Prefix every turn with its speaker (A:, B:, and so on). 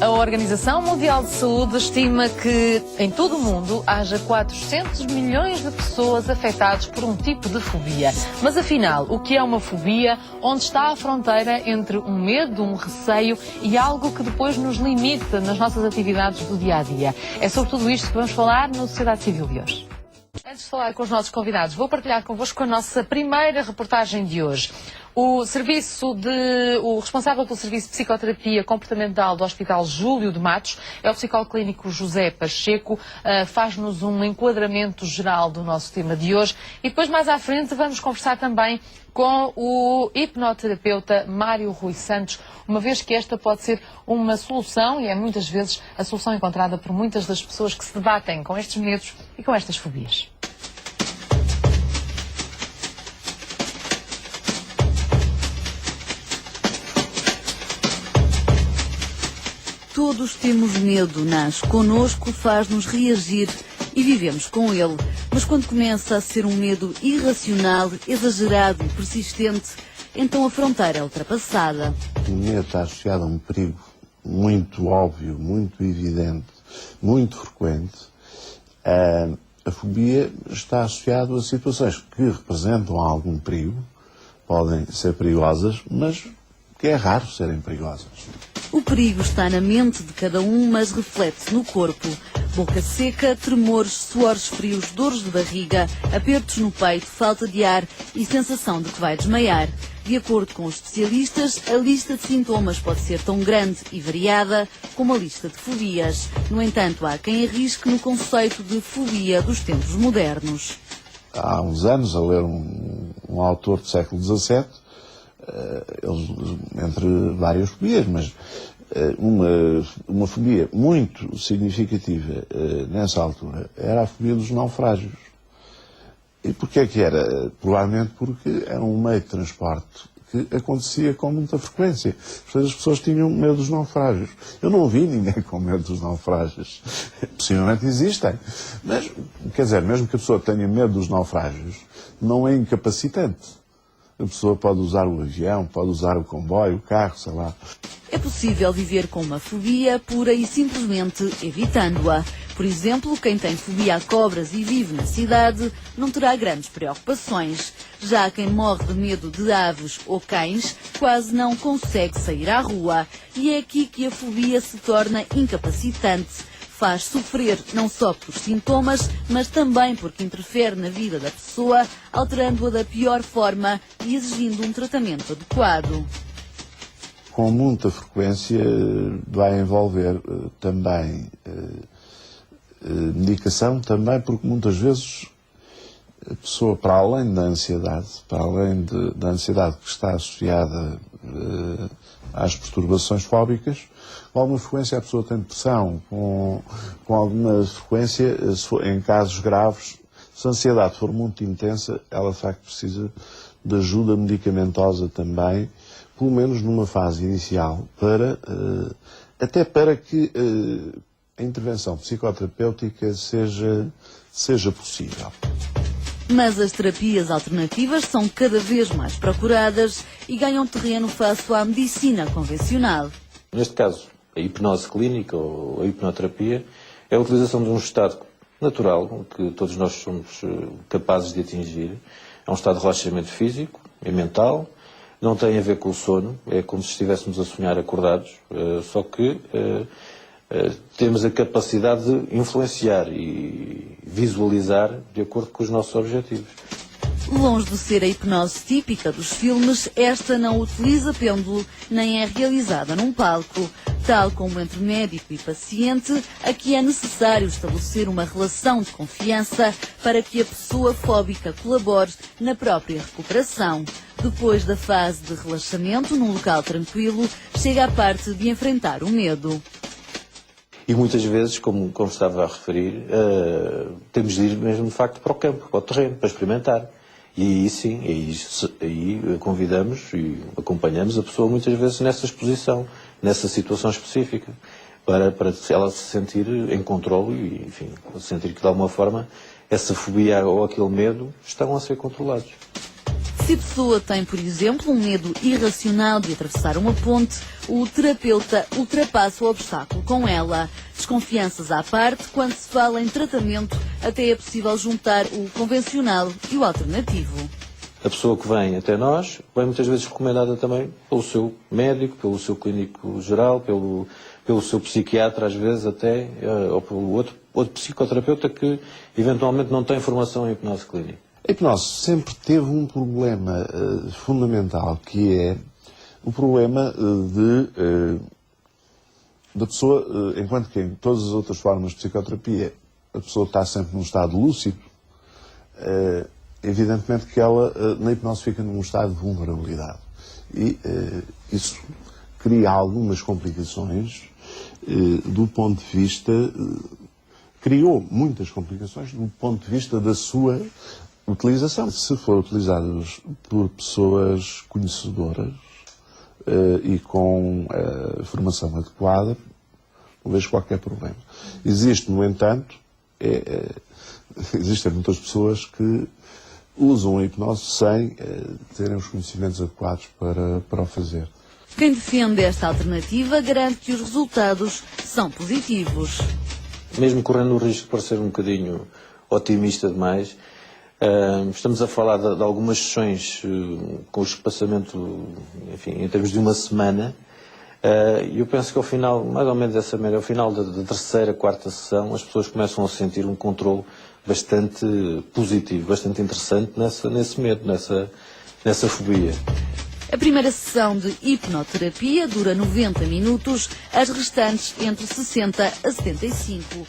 A: A Organização Mundial de Saúde estima que em todo o mundo haja 400 milhões de pessoas afetadas por um tipo de fobia. Mas afinal, o que é uma fobia? Onde está a fronteira entre um medo, um receio e algo que depois nos limita nas nossas atividades do dia-a-dia? É sobre tudo isto que vamos falar no Sociedade Civil de hoje. Antes de falar com os nossos convidados, vou partilhar convosco a nossa primeira reportagem de hoje. O responsável pelo Serviço de Psicoterapia Comportamental do Hospital Júlio de Matos é o psicólogo clínico José Pacheco. Faz-nos um enquadramento geral do nosso tema de hoje e depois mais à frente vamos conversar também com o hipnoterapeuta Mário Rui Santos, uma vez que esta pode ser uma solução e é muitas vezes a solução encontrada por muitas das pessoas que se debatem com estes medos e com estas fobias.
B: Todos temos medo, nasce connosco, faz-nos reagir e vivemos com ele. Mas quando começa a ser um medo irracional, exagerado e persistente, então a fronteira é ultrapassada.
C: O medo está associado a um perigo muito óbvio, muito evidente, muito frequente. A fobia está associada a situações que representam algum perigo, podem ser perigosas, mas que é raro serem perigosas.
B: O perigo está na mente de cada um, mas reflete-se no corpo. Boca seca, tremores, suores frios, dores de barriga, apertos no peito, falta de ar e sensação de que vai desmaiar. De acordo com os especialistas, a lista de sintomas pode ser tão grande e variada como a lista de fobias. No entanto, há quem arrisque no conceito de fobia dos tempos modernos.
C: Há uns anos, a ler um autor do século XVII, entre várias fobias, mas uma fobia muito significativa nessa altura era a fobia dos naufrágios. E porquê é que era? Provavelmente porque era um meio de transporte que acontecia com muita frequência. Portanto, as pessoas tinham medo dos naufrágios. Eu não vi ninguém com medo dos naufrágios. Possivelmente existem. Mas, quer dizer, mesmo que a pessoa tenha medo dos naufrágios, não é incapacitante. A pessoa pode usar o avião, pode usar o comboio, o carro, sei lá.
B: É possível viver com uma fobia pura e simplesmente evitando-a. Por exemplo, quem tem fobia a cobras e vive na cidade não terá grandes preocupações. Já quem morre de medo de aves ou cães quase não consegue sair à rua. E é aqui que a fobia se torna incapacitante. Faz sofrer não só pelos sintomas, mas também porque interfere na vida da pessoa, alterando-a da pior forma e exigindo um tratamento adequado.
C: Com muita frequência vai envolver também medicação, também porque muitas vezes a pessoa, para além da ansiedade, para além da ansiedade que está associada às perturbações fóbicas, com alguma frequência a pessoa tem depressão, com alguma frequência, em casos graves, se a ansiedade for muito intensa, ela de facto precisa de ajuda medicamentosa também, pelo menos numa fase inicial, até para que a intervenção psicoterapêutica seja possível.
B: Mas as terapias alternativas são cada vez mais procuradas e ganham terreno face à medicina convencional.
D: Neste caso, a hipnose clínica ou a hipnoterapia é a utilização de um estado natural que todos nós somos capazes de atingir. É um estado de relaxamento físico e mental, não tem a ver com o sono, é como se estivéssemos a sonhar acordados, só que temos a capacidade de influenciar e visualizar de acordo com os nossos objetivos.
B: Longe de ser a hipnose típica dos filmes, esta não utiliza pêndulo nem é realizada num palco. Tal como entre médico e paciente, aqui é necessário estabelecer uma relação de confiança para que a pessoa fóbica colabore na própria recuperação. Depois da fase de relaxamento, num local tranquilo, chega a parte de enfrentar o medo.
D: E muitas vezes, como estava a referir, temos de ir mesmo de facto para o campo, para o terreno, para experimentar. E aí sim, aí convidamos e acompanhamos a pessoa muitas vezes nessa exposição, nessa situação específica, para ela se sentir em controle e, enfim, sentir que de alguma forma essa fobia ou aquele medo estão a ser controlados.
B: Se a pessoa tem, por exemplo, um medo irracional de atravessar uma ponte, o terapeuta ultrapassa o obstáculo com ela. Desconfianças à parte, quando se fala em tratamento, até é possível juntar o convencional e o alternativo.
D: A pessoa que vem até nós vem muitas vezes recomendada também pelo seu médico, pelo seu clínico geral, pelo seu psiquiatra, às vezes até, ou pelo outro psicoterapeuta que eventualmente não tem formação em hipnose clínica.
C: A hipnose sempre teve um problema fundamental, que é o problema da pessoa, enquanto que em todas as outras formas de psicoterapia a pessoa está sempre num estado lúcido, evidentemente que ela na hipnose fica num estado de vulnerabilidade. E isso cria algumas complicações do ponto de vista... criou muitas complicações do ponto de vista da sua utilização. Se for utilizado por pessoas conhecedoras e com formação adequada, não vejo qualquer problema. Existe, no entanto, existem muitas pessoas que usam a hipnose sem terem os conhecimentos adequados para o fazer.
B: Quem defende esta alternativa garante que os resultados são positivos.
D: Mesmo correndo o risco de parecer um bocadinho otimista demais, estamos a falar de algumas sessões com o espaçamento, enfim, em termos de uma semana, e eu penso que ao final, mais ou menos dessa maneira, ao final da terceira, quarta sessão, as pessoas começam a sentir um controle bastante positivo, bastante interessante nesse medo, nessa fobia.
B: A primeira sessão de hipnoterapia dura 90 minutos, as restantes entre 60 a 75.